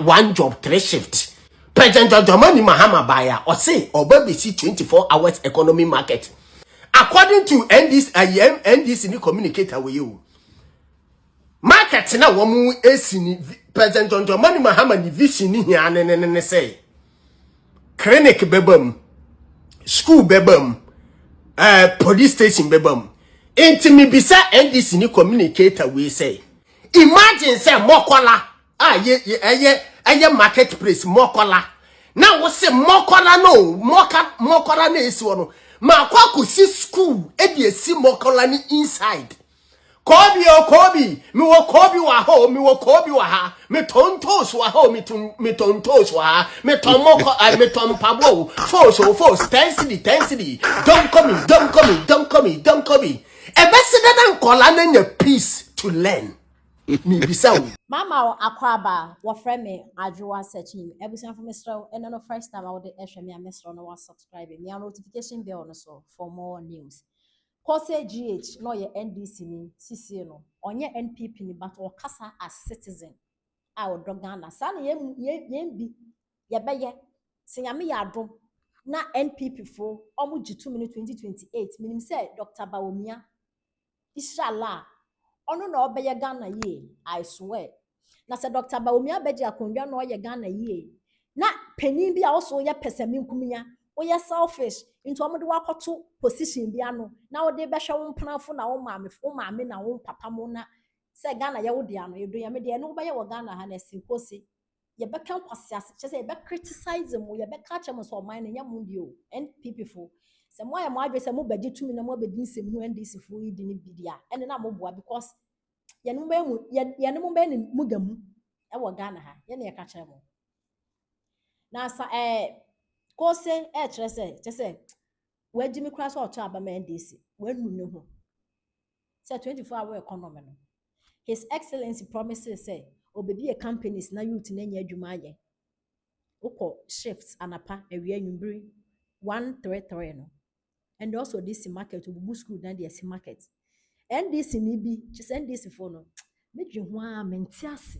one job 3 shifts. President Dramani Mahama Baya or say or baby see 24 hours economy market. According to NDC ni communicator with you. Market na womu esini President Dramani Mahama ni vision ni here ne say. Clinic bebam, school bebam, police station bebam. Intimi bisa NDC ni communicator we say. Imagine say mokola ye marketplace mokola. Now we say mokola no mokola na esi wono. Ma kwa kusi school e de esi mokola ni inside. Kobi mi wo kobi wa ho mi wo kobi wa ha mi tontos wa ho mi tontos wa ha mi tomoko mi tompabo force 10 city don't come ebesida dan kola na nya peace to learn mi bisa mama akwaba wo frame me adwoa searching ebusan for Mr. and no first time I would ehwe me Mr. no was subscribe me notification bell no so for more news. Koose GH no ye NDC ni CC no onye NPP ni but o kasa as citizen a o dogana sa na ye bi ye beye se nyame ya adom na NPP fo omo gi 2 minute 2028 minim say Dr. Bawumia inshallah ono na obeye Ghana ye I swear na say Dr. Bawumia beji akondwa no ye Ghana ye na penin bi a wo so ye pesami nkumiya wo ye selfish into amode wakoto position bia no na wo de behwe wo mpanafo na wo maame na wo papa mo na se Ghana ye wo de ano yedo ya me de no wo baye wo Ghana ha na Koose ye beka kwase ase che se ye be criticize mo ye beka che mo so man na nya mo di o NPP fo se mo ya mo adwe se mo bedi tumi na mo bedi nsem hu NDC fo yi di ni bidia ene na mo boa because ye no mo be ni mugamu e wo Ghana ha ye na ye ka che mo na sa Koose chese we me kura so oto aba ma NDC we nu ne ho say 24-hour economy no His Excellency promises say obebi companies na youth na nya adwuma aye ukọ shifts anapa awia nwumbiri 133 no and also this market obubu school na this market NDC ni bi chese NDC for no medwe ho a menti ase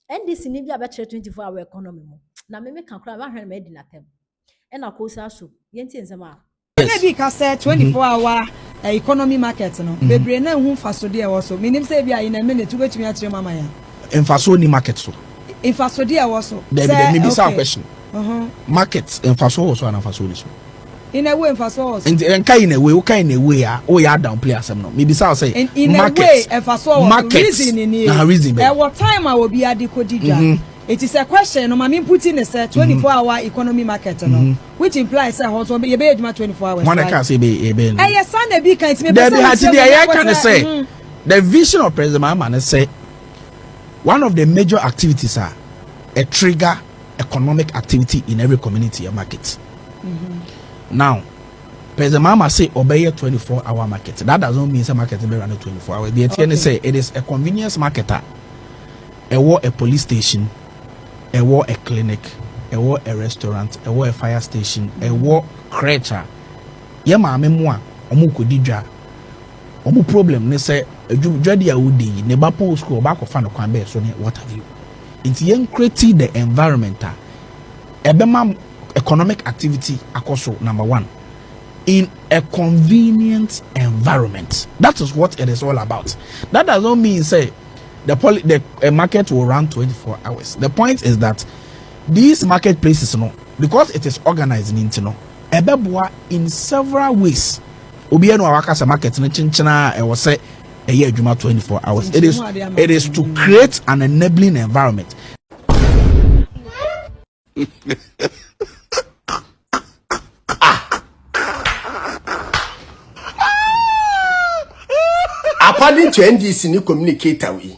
NDC ni bi abetire 24-hour economy mo na me kan kura ba hwan ma edi na tem e na Koose aso yenti nsema maybe ka say 24-hour economy market no bebre na hu faso de e wo so minim say bia ina me ne tu betumi a kire mama ya enfaso ni market so enfaso de e wo so there be some question market enfaso wo so ana faso ni so in a way enfaso wo so and kai in a way o kai in a way a o ya down play asem no me be say in market a way enfaso wo reason ni na reason e what time I will be at the kodija. It is a question no mami putting a 24-hour economy market no which implies say also you be 24 hours. One can say be yes Sunday be kind me can say the vision of President Mahama say one of the major activities are a trigger economic activity in every community or market. Now President Mahama say obey a 24-hour market. That doesn't mean the market be run 24 hours. The ATN say it is a convenience marketer. A police station, a clinic, a restaurant, a fire station, a creature. Ye maame mo a omo kodidwa. Omo problem ne say adwudwade a wodi ne ba po school ba ko fa no kwan be so ne what have you. It's yen create the environment ebema economic activity akoso number 1 in a convenient environment. That is what it is all about. That does not mean say the market will run 24 hours. The point is that these marketplaces, because it is organized in in several ways. Obi eno awaka sa market no chinchina e wo say e ye adwuma 24 hours. It is to create an enabling environment. According to NDC ni communicator we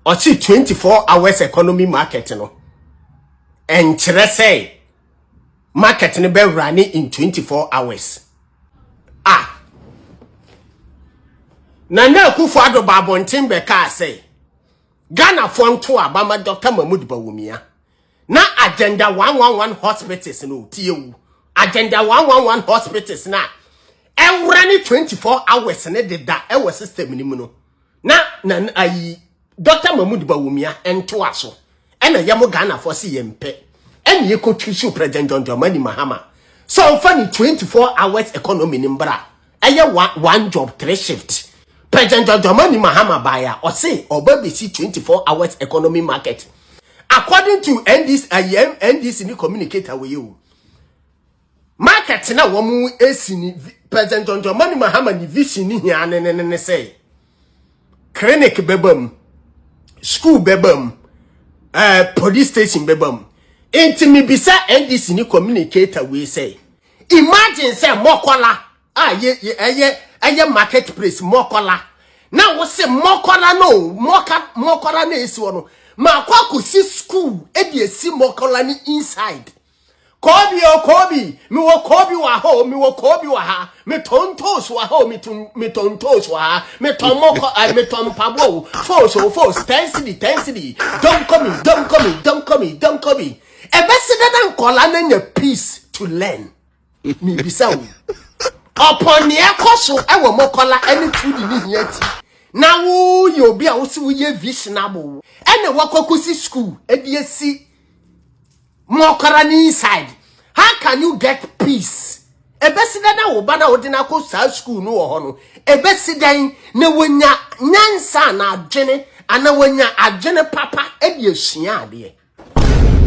or 24 hours economy market no and say market no be running in 24 hours. Nana Akufo-Addo Babontin beka say Ghana fon to abama Dr. Bawumia na agenda 111 hospitals no tie agenda 111 hospitals na running 24 hours ne de da system ni mu no na ayi Dr. Mahmoud Bawumia ento aso ena yemo Ghana for si yempe ene ye ko twisu President John Dramani Mahama so funny 24 hours economy nimbra eye one job 3 shift President John Dramani Mahama baya or say obabisi 24 hours economy market according to NDC ni communicator with you market na womu esini President John Dramani Mahama ni vision ni hia ne say clinic bebam school bebam police station bebam intimi bisa NDC ni communicator we say imagine say mokola ye marketplace mokola na wo say mokola no mokola na esi wo no ma kwa si school e de esi mokola ni inside Kobe, mi wo Kobe wa ho, mi wo Kobe wa ha, mi tontos wa ho, mi tontos wa ha, mi tomoko, mi tompabo, force, tensity, don't come me. Ebesida nkola na nya peace to learn. Mi bisa wo. Upon ye koso e wo mokola any food ni hiati. Na wo ye obi a wo si wo ye visionable. Ene wakokusi school, e de si Mokarani inside. How can you get peace? Ebesida na wo bana odina ko sa school no ho no. Ebesidan na wonya nyansa na adwene ana wonya adwene papa e de asua ade.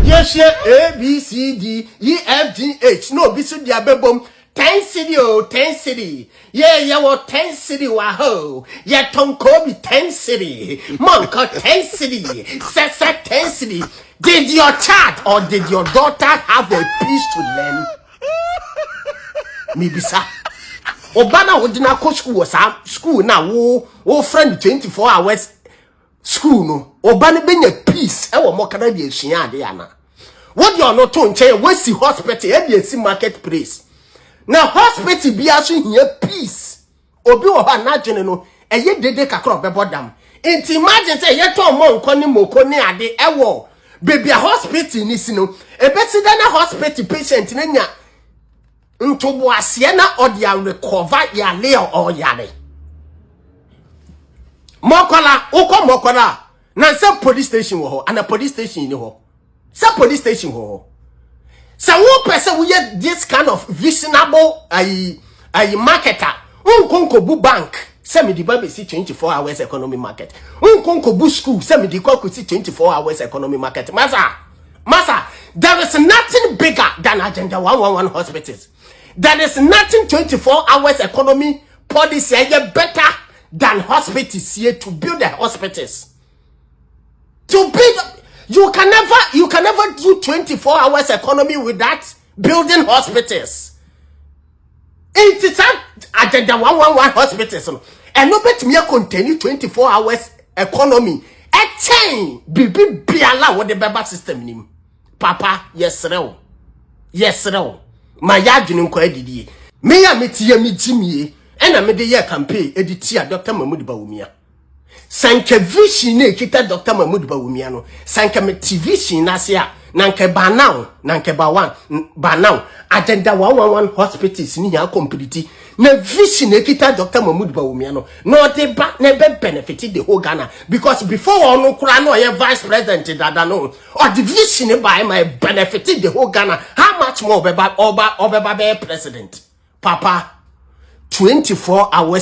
Yehye A B C D E F G H no bi so dia bebom 10 city. Yeah, wo 10 city wa ho. Yeah, tonko bi 10 city. Monko 10 city. Sesa 10 city. Did your child or did your daughter have a peace to learn? Maybe sir. Obana odina ko school was school na wo friend 24 hours school no. Obana be nya peace e wo mokana de asua ade ana. What you are not to nche we see hospital e de see marketplace. Now hospital bi aso here peace. Obi wo ha na dwene no eye dede kakra obebodam. Enti imagine say ye to mo nko ni moko ni ade ewo baby a hospital ni sino ebesida na hospital patient na nya ntobo ase na odi a recover ya le o yare mokola na say police station wo ho ana police station ni ho say police station ho so wo person we get this kind of reasonable marketer unkonko bu bank say me di baby see 24 hours economy market unkonko bu school say me di ko see 24 hours economy market masa there is nothing bigger than agenda 111 hospitals. There is nothing 24 hours economy policy better than hospitals here to build the hospitals. To build, you can never do 24 hours economy without building hospitals. It is agenda 111 hospitals. And no bet me continue 24 hours economy. A chain bibi biala what the baba system nim. Papa, yes real. My yadwin ko edidie. Me ya metie me jimie. Ena me de ye campaign editia Dr. Mahmoud Bawumia. Sanke vision ne kita Dr. Mahmoud Bawumia no. Sanke me vision na se a nanke ba now, nanke ba now. Agenda 111 hospitals ni ya complete. Na vision ne kita Dr. Mahmoud Bawumia no. No de ba ne be benefit the whole Ghana because before ono kura no ye vice president dada no. Or the vision by my benefit the whole Ghana. How much more oba be president? Papa 24 hours